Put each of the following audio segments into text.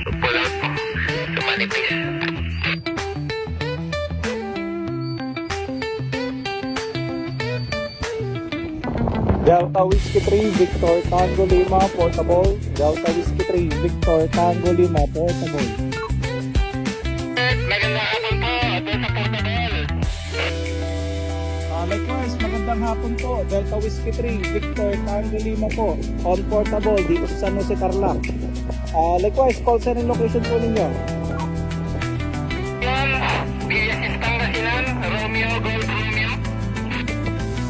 Wala po. Tumanipis. Delta Whiskey 3, Victor Tango Lima, portable. Delta Whiskey 3, Victor Tango Lima, portable. Magandang hapon po. Doon sa portable. Likewise, magandang hapon po. Delta Whiskey 3, Victor Tango Lima po, on portable dito sa San Jose, Tarlac. Likewise, call sign and location po ninyo. Yan. BSS Pangasinan. Romeo Gold Romeo.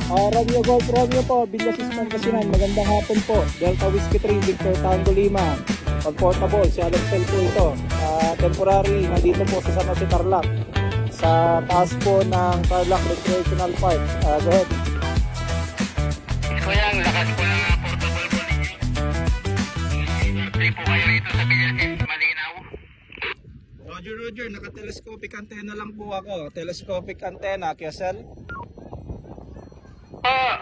Romeo Golf Romeo po, Villasis Pangasinan. Magandang hapon po. Delta Whiskey 3, Victor Tango Lima, on portable. Si Alan Cell po ito. Temporary, nandito po sa San Jose, Tarlac, sa taas po ng Tarlac Recreational Park. Go ahead. Kuya, ang lakas po ng portable po ninyo. Birthday po kayo rito sa BSS Malinaw. Roger, naka-telescopic antenna lang po ako. Telescopic antenna, Kiesel.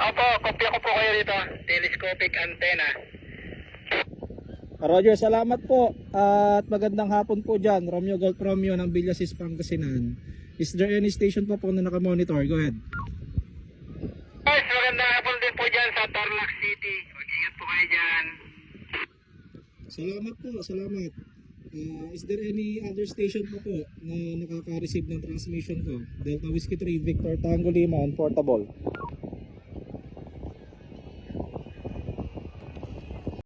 Opo, kopya ko po kayo dito. Telescopic antenna. Roger, salamat po. At magandang hapon po dyan. Romeo Golf Romeo ng Villasis Pangasinan. Is there any station po na nakamonitor? Go ahead. Guys, magandang hapon din po dyan sa Tarlac City. Mag-ingat po kayo dyan. Salamat po, salamat. Is there any other station po na nakaka-receive ng transmission ko? Delta Whiskey 3, Victor Tango Lima on portable.